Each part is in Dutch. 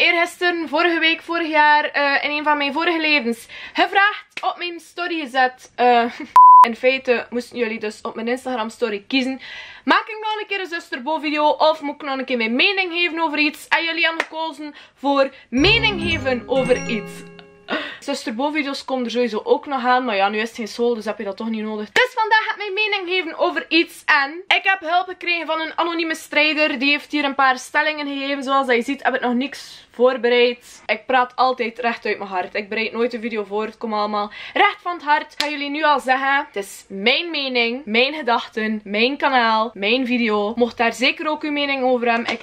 eergisteren, vorige week, vorig jaar, in een van mijn vorige levens gevraagd, op mijn story gezet. In feite moesten jullie dus op mijn Instagram story kiezen. Maak ik nog een keer een zusterbo video of moet ik nog een keer mijn mening geven over iets? En jullie hebben gekozen voor mening geven over iets. Zusterbo video's komen er sowieso ook nog aan, maar ja, nu is het geen school, dus heb je dat toch niet nodig. Dus vandaag ga ik mijn mening geven over iets en ik heb hulp gekregen van een anonieme strijder. Die heeft hier een paar stellingen gegeven. Zoals dat je ziet heb ik nog niks voorbereid. Ik praat altijd recht uit mijn hart. Ik bereid nooit een video voor, het komt allemaal recht van het hart. Ik ga jullie nu al zeggen, het is mijn mening, mijn gedachten, mijn kanaal, mijn video. Mocht daar zeker ook uw mening over hebben, Ik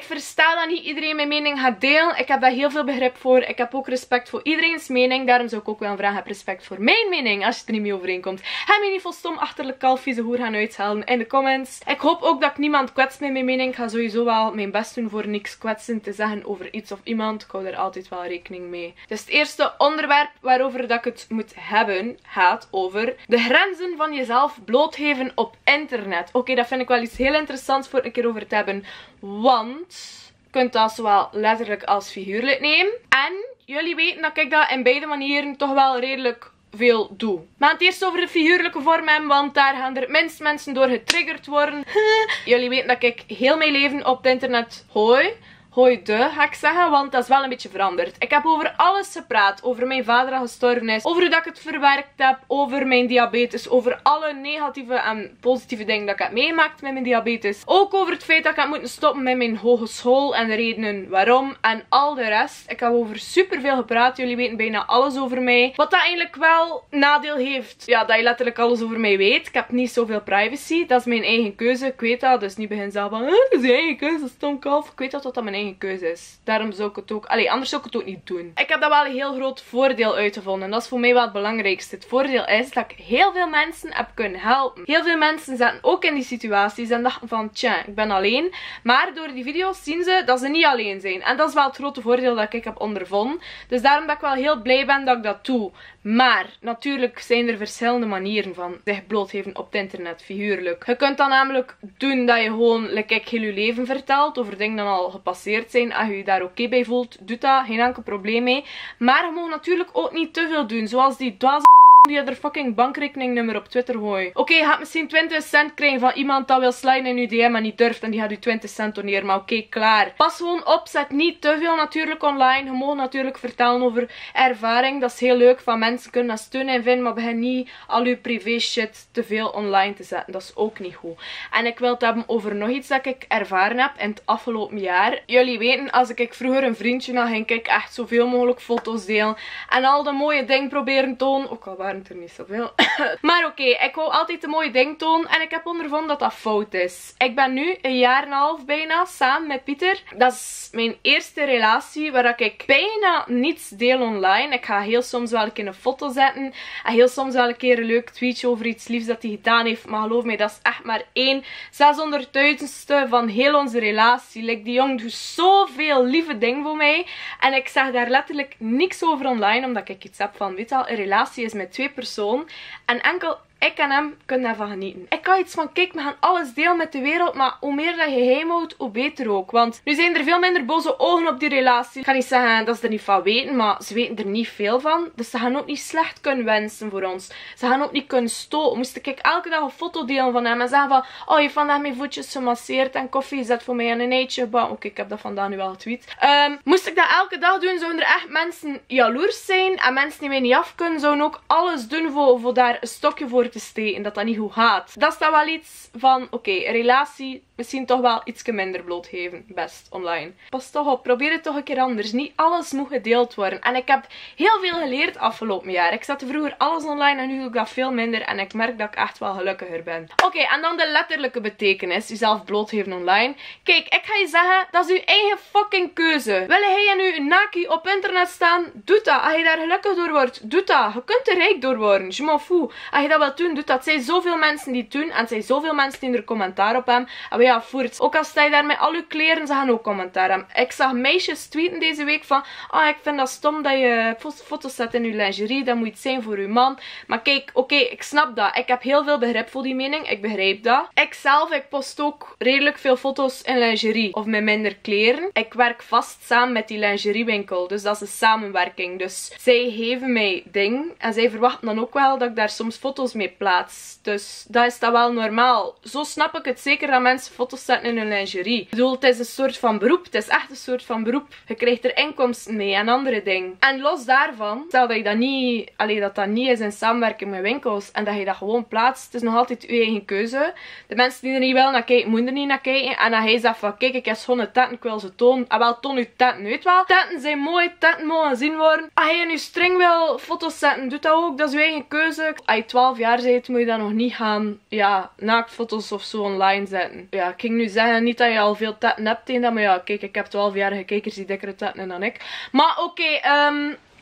versta dat niet iedereen mijn mening gaat delen. Ik heb daar heel veel begrip voor. Ik heb ook respect voor iedereen's mening. Daarom zou ik ook wel vragen, heb respect voor mijn mening. Als je het er niet mee overeenkomt. Ga me niet vol stom achterlijk kalfvieze hoer gaan uitschelden in de comments. Ik hoop ook dat ik niemand kwets met mijn mening. Ik ga sowieso wel mijn best doen voor niks kwetsend te zeggen over iets of iemand. Ik hou er altijd wel rekening mee. Dus het eerste onderwerp waarover dat ik het moet hebben, gaat over de grenzen van jezelf blootgeven op internet. Oké, dat vind ik wel iets heel interessants voor een keer over te hebben. Want je kunt dat zowel letterlijk als figuurlijk nemen. En jullie weten dat ik dat in beide manieren toch wel redelijk veel doe. Maar het eerst over de figuurlijke vorm hebben, want daar gaan er het minst mensen door getriggerd worden. Jullie weten dat ik heel mijn leven op het internet ga ik zeggen, want dat is wel een beetje veranderd. Ik heb over alles gepraat. Over mijn vader dat gestorven is. Over hoe dat ik het verwerkt heb. Over mijn diabetes. Over alle negatieve en positieve dingen dat ik heb meegemaakt met mijn diabetes. Ook over het feit dat ik heb moeten stoppen met mijn hogeschool. En de redenen waarom. En al de rest. Ik heb over superveel gepraat. Jullie weten bijna alles over mij. Wat dat eigenlijk wel nadeel heeft. Ja, dat je letterlijk alles over mij weet. Ik heb niet zoveel privacy. Dat is mijn eigen keuze. Ik weet dat. Dus niet begin zelf van, dat is je eigen keuze, stomkalf. Ik weet dat dat mijn eigen keuze is. Daarom zou ik het ook... anders zou ik het ook niet doen. Ik heb daar wel een heel groot voordeel uitgevonden. En dat is voor mij wel het belangrijkste. Het voordeel is dat ik heel veel mensen heb kunnen helpen. Heel veel mensen zaten ook in die situaties en dachten van, tja, ik ben alleen. Maar door die video's zien ze dat ze niet alleen zijn. En dat is wel het grote voordeel dat ik heb ondervonden. Dus daarom dat ik wel heel blij ben dat ik dat doe. Maar natuurlijk zijn er verschillende manieren van zich blootgeven op het internet, figuurlijk. Je kunt dan namelijk doen dat je gewoon, like ik, heel je leven vertelt over dingen die al gepasseerd zijn. Als je je daar oké bij voelt, doe dat, geen enkel probleem mee. Maar je mag natuurlijk ook niet te veel doen, zoals die dwaze die er fucking bankrekeningnummer op Twitter gooien. Oké, je gaat misschien 20 cent krijgen van iemand dat wil sliden in je DM en niet durft en die gaat je 20 cent doneren. Maar oké, klaar. Pas gewoon op, zet niet te veel natuurlijk online. Je mag natuurlijk vertellen over ervaring. Dat is heel leuk, van mensen kunnen daar steun in vinden, maar begin niet al je privé shit te veel online te zetten. Dat is ook niet goed. En ik wil het hebben over nog iets dat ik ervaren heb in het afgelopen jaar. Jullie weten, als ik vroeger een vriendje had, ging ik echt zoveel mogelijk foto's delen en al de mooie dingen proberen tonen. Ook al waren er niet zoveel. Maar oké, ik wou altijd de mooie ding tonen en ik heb ondervonden dat dat fout is. Ik ben nu een jaar en een half bijna samen met Pieter. Dat is mijn eerste relatie waar ik bijna niets deel online. Ik ga heel soms wel een keer een foto zetten en heel soms wel een keer een leuk tweetje over iets liefs dat hij gedaan heeft. Maar geloof mij, dat is echt maar 1/600.000ste van heel onze relatie. Like, die jongen doet zoveel lieve dingen voor mij en ik zeg daar letterlijk niks over online, omdat ik iets heb van, weet je al, een relatie is met twee personen en enkel ik en hem kunnen daarvan genieten. Ik kan iets van, kijk, we gaan alles delen met de wereld, maar hoe meer dat je geheim houdt, hoe beter ook. Want nu zijn er veel minder boze ogen op die relatie. Ik ga niet zeggen dat ze er niet van weten, maar ze weten er niet veel van. Dus ze gaan ook niet slecht kunnen wensen voor ons. Ze gaan ook niet kunnen stoten. Moest ik elke dag een foto delen van hem en zeggen van, oh, je heeft vandaag mijn voetjes gemasseerd en koffie gezet voor mij en een eitje. Oké, ik heb dat vandaag nu wel getweet. Moest ik dat elke dag doen, zouden er echt mensen jaloers zijn. En mensen die mij niet af kunnen, zouden ook alles doen voor daar een stokje voor te steken, dat dat niet goed gaat. Dat is dan wel iets van, oké, een relatie misschien toch wel iets minder blootgeven. Best online. Pas toch op, probeer het toch een keer anders. Niet alles moet gedeeld worden. En ik heb heel veel geleerd afgelopen jaar. Ik zette vroeger alles online en nu doe ik dat veel minder. En ik merk dat ik echt wel gelukkiger ben. Oké, en dan de letterlijke betekenis. Jezelf blootgeven online. Kijk, ik ga je zeggen, dat is uw eigen fucking keuze. Wil jij nu een naki op internet staan? Doe dat. Als je daar gelukkig door wordt, doe dat. Je kunt er rijk door worden. Je m'en fous. Als je dat wilt doen, doet dat. Het zijn zoveel mensen die het doen. En het zijn zoveel mensen die er commentaar op hebben. En ja, voert. Ook al sta je daar met al je kleren, ze gaan ook commentaar hebben. Ik zag meisjes tweeten deze week van, ik vind dat stom dat je foto's zet in je lingerie. Dat moet iets zijn voor je man. Maar kijk, oké, ik snap dat. Ik heb heel veel begrip voor die mening. Ik begrijp dat. Ik post ook redelijk veel foto's in lingerie. Of met minder kleren. Ik werk vast samen met die lingeriewinkel. Dus dat is een samenwerking. Dus zij geven mij ding. En zij verwachten dan ook wel dat ik daar soms foto's mee plaats. Dus dat is dat wel normaal. Zo snap ik het zeker dat mensen foto's zetten in hun lingerie. Ik bedoel, het is een soort van beroep. Het is echt een soort van beroep. Je krijgt er inkomsten mee en andere dingen. En los daarvan, stel dat je dat niet, dat niet is in samenwerking met winkels en dat je dat gewoon plaatst. Het is nog altijd je eigen keuze. De mensen die er niet wel naar kijken, moeten er niet naar kijken. En dan hij zegt van, kijk, ik heb schone tetten, ik wil ze tonen. En wel, toon je tetten, weet wel. Tetten zijn mooi, tetten mogen zien worden. Als je in je string wil foto's zetten, doe dat ook. Dat is je eigen keuze. Als je 12 jaar bent, moet je dan nog niet gaan, naaktfoto's of zo online zetten. Ja, ik ging nu zeggen, niet dat je al veel tetten hebt tegen dat, maar ja, kijk, ik heb 12-jarige kijkers die dikkere tetten dan ik. Maar oké,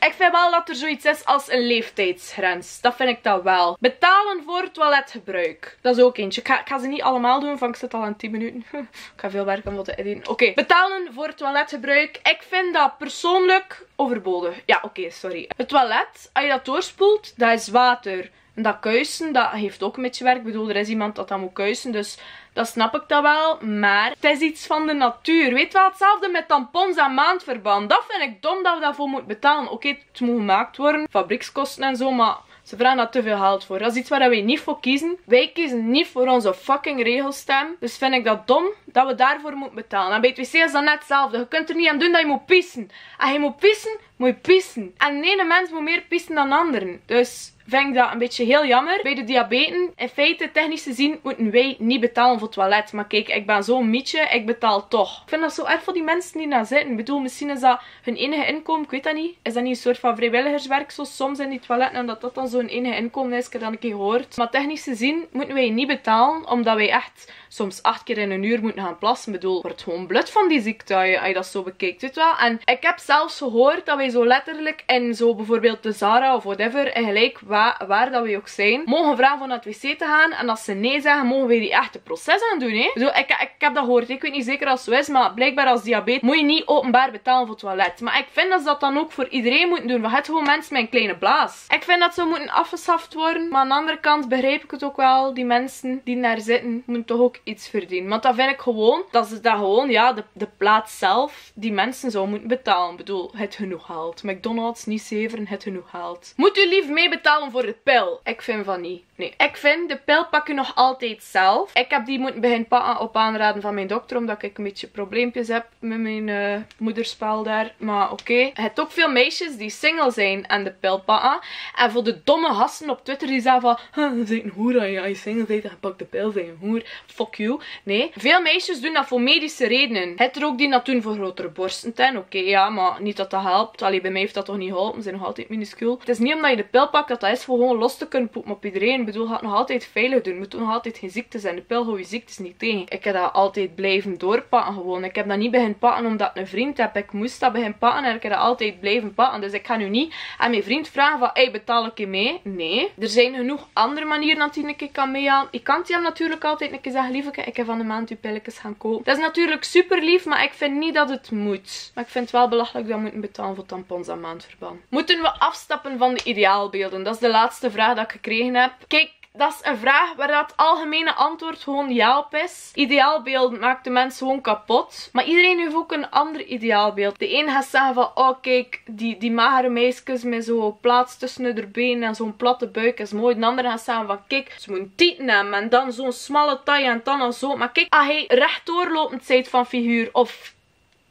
ik vind wel dat er zoiets is als een leeftijdsgrens. Dat vind ik dat wel. Betalen voor toiletgebruik. Dat is ook eentje. Ik ga ze niet allemaal doen, want ik zit al aan 10 minuten. Ik ga veel werken om dat te editen. Oké, betalen voor toiletgebruik. Ik vind dat persoonlijk overbodig. Ja, oké, sorry. Het toilet, als je dat doorspoelt, dat is water. En dat kuisen, dat heeft ook een beetje werk. Ik bedoel, er is iemand dat moet kuisen, dus dat snap ik dat wel. Maar het is iets van de natuur. Weet wel, hetzelfde met tampons en maandverband. Dat vind ik dom dat we daarvoor moeten betalen. Oké, het moet gemaakt worden. Fabriekskosten en zo, maar ze vragen daar te veel geld voor. Dat is iets waar wij niet voor kiezen. Wij kiezen niet voor onze fucking regelstem. Dus vind ik dat dom dat we daarvoor moeten betalen. En bij het wc is dat net hetzelfde. Je kunt er niet aan doen dat je moet pissen. Als je moet pissen, moet je pissen. En de ene mens moet meer pissen dan anderen. Dus vind ik dat een beetje heel jammer. Bij de diabeten, in feite, technisch gezien, moeten wij niet betalen voor het toilet. Maar kijk, ik ben zo'n mietje, ik betaal toch. Ik vind dat zo erg voor die mensen die daar zitten. Ik bedoel, misschien is dat hun enige inkomen, ik weet dat niet. Is dat niet een soort van vrijwilligerswerk, zo soms in die toiletten, en dat dan zo'n enige inkomen is? Ik heb dat een keer gehoord. Maar technisch gezien moeten wij niet betalen, omdat wij echt soms 8 keer in een uur moeten gaan plassen. Ik bedoel, wordt gewoon blut van die ziekte als je dat zo bekijkt, weet wel. En ik heb zelfs gehoord dat wij zo letterlijk in zo bijvoorbeeld de Zara of whatever, en gelijk waar dat we ook zijn, mogen vragen om naar het wc te gaan. En als ze nee zeggen, mogen wij die echte proces aan doen, hè. Ik bedoel, ik heb dat gehoord. Ik weet niet zeker als het zo is, maar blijkbaar als diabetes moet je niet openbaar betalen voor het toilet. Maar ik vind dat ze dat dan ook voor iedereen moeten doen. Want het gewoon mensen met een kleine blaas. Ik vind dat ze moeten afgeschaft worden. Maar aan de andere kant begrijp ik het ook wel. Die mensen die daar zitten, moeten toch ook iets verdienen. Want dat vind ik gewoon, dat ze dat gewoon, ja, de plaats zelf, die mensen zou moeten betalen. Ik bedoel, het genoeg haalt. McDonald's, niet zeveren, het genoeg haalt. Moet u lief meebetalen voor de pil? Ik vind van niet. Nee. Ik vind, de pil pak je nog altijd zelf. Ik heb die moeten beginnen pakken op aanraden van mijn dokter, omdat ik een beetje probleempjes heb met mijn moederspel daar. Maar oké. Je hebt ook veel meisjes die single zijn en de pil pakken. En voor de domme gasten op Twitter die zeggen van, je bent een hoer als je single bent en je pakt de pil, zijn een hoer. Fuck you. Nee. Veel meisjes doen dat voor medische redenen. Het er ook die dat doen voor grotere borsten. Oké, ja, maar niet dat dat helpt. Allee, bij mij heeft dat toch niet geholpen. Ze zijn nog altijd minuscuul. Het is niet omdat je de pil pakt dat dat is voor gewoon los te kunnen poepen op iedereen. Ik bedoel, je gaat nog altijd veilig doen. Je moet nog altijd geen ziekte zijn. De pil houdt je ziektes niet tegen. Ik heb dat altijd blijven doorpakken gewoon. Ik heb dat niet beginnen pakken omdat ik een vriend heb. Ik moest dat beginnen pakken en ik heb dat altijd blijven pakken. Dus ik ga nu niet aan mijn vriend vragen van, hey, betaal ik je mee? Nee. Er zijn genoeg andere manieren dat hij een keer kan meegaan. Ik kan hem natuurlijk altijd een keer zeggen, lieveke, ik heb van de maand uw pilletjes gaan kopen. Dat is natuurlijk super lief, maar ik vind niet dat het moet. Maar ik vind het wel belachelijk dat we moeten betalen voor tampons en maandverband. Moeten we afstappen van de ideaalbeelden? Dat is de laatste vraag dat ik gekregen heb. Kijk, dat is een vraag waar dat algemene antwoord gewoon ja op is. Ideaalbeeld maakt de mens gewoon kapot. Maar iedereen heeft ook een ander ideaalbeeld. De een gaat zeggen van, oh kijk, die magere meisjes met zo'n plaats tussen de benen en zo'n platte buik is mooi. De ander gaat zeggen van, kijk, ze moeten tieten hebben en dan zo'n smalle taille en dan al zo. Maar kijk, als hij rechtdoorlopend zijt van figuur of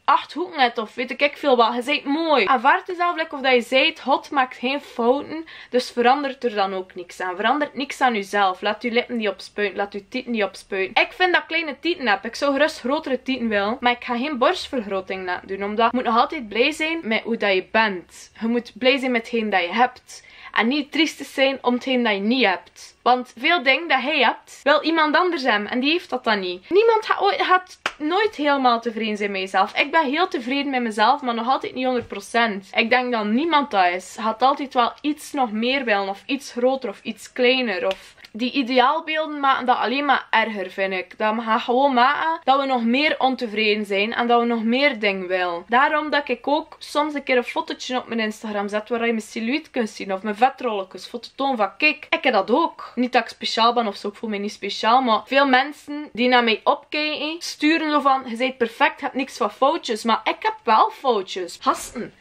8 hoeken net of weet ik veel wat. Je zijt mooi. Aanvaard jezelf lekker of dat je zijt. Hot maakt geen fouten. Dus verandert er dan ook niks aan. Verandert niks aan jezelf. Laat je lippen niet opspuiten. Laat je tieten niet opspuiten. Ik vind dat ik kleine tieten heb. Ik zou gerust grotere tieten willen. Maar ik ga geen borstvergroting laten doen. Omdat je moet nog altijd blij zijn met hoe dat je bent. Je moet blij zijn met hetgeen dat je hebt. En niet triestig zijn om hetgeen dat je niet hebt. Want veel dingen dat hij hebt, wil iemand anders hebben. En die heeft dat dan niet. Niemand gaat nooit helemaal tevreden zijn met jezelf. Ik ben heel tevreden met mezelf, maar nog altijd niet 100%. Ik denk dat niemand dat is. Gaat altijd wel iets nog meer willen. Of iets groter of iets kleiner. Of die ideaalbeelden maken dat alleen maar erger, vind ik. Dat gaat gewoon maken dat we nog meer ontevreden zijn en dat we nog meer dingen willen. Daarom dat ik ook soms een keer een fotootje op mijn Instagram zet waar je mijn silhouet kunt zien of mijn vetrolletjes. Fototoon van kijk, ik heb dat ook. Niet dat ik speciaal ben of zo, ik voel me niet speciaal, maar veel mensen die naar mij opkijken sturen zo van, je bent perfect, je hebt niks van foutjes. Maar ik heb wel foutjes. Gasten,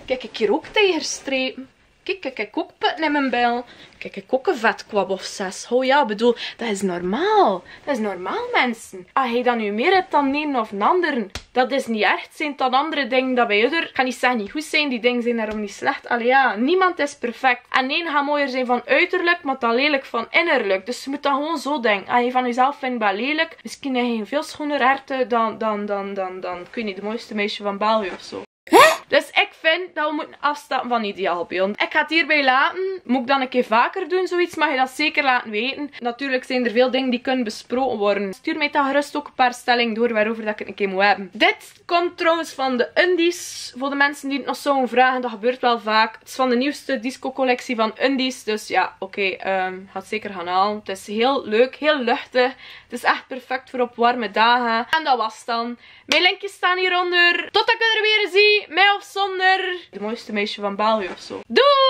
kijk ik hier ook tegenstrepen. Kijk, ik ook putten in mijn bel. Kijk, ik ook een vetkwab of 6. Oh ja, bedoel, dat is normaal. Dat is normaal, mensen. Als je dan nu meer hebt dan een of een ander, dat is niet echt. Zijn dan andere dingen dat bij je er, ik ga niet zeggen niet goed zijn, die dingen zijn daarom niet slecht. Allee ja, niemand is perfect. En één gaat mooier zijn van uiterlijk, maar dan lelijk van innerlijk. Dus je moet dan gewoon zo denken. Als je van jezelf vindt wel lelijk, misschien heb je een veel schoner herten dan, ik weet niet, de mooiste meisje van België of zo. Dus ik vind dat we moeten afstappen van ideaalbeelden. Ik ga het hierbij laten. Moet ik dan een keer vaker doen zoiets? Mag je dat zeker laten weten. Natuurlijk zijn er veel dingen die kunnen besproken worden. Stuur mij dan gerust ook een paar stellingen door waarover dat ik het een keer moet hebben. Dit komt trouwens van de undies. Voor de mensen die het nog zouden vragen, dat gebeurt wel vaak. Het is van de nieuwste disco collectie van undies. Dus ja, oké, ga het zeker gaan halen. Het is heel leuk, heel luchtig. Het is echt perfect voor op warme dagen. En dat was het dan. Mijn linkjes staan hieronder. Totdat ik er weer zie, met of zonder de mooiste meisje van België of zo. Doei!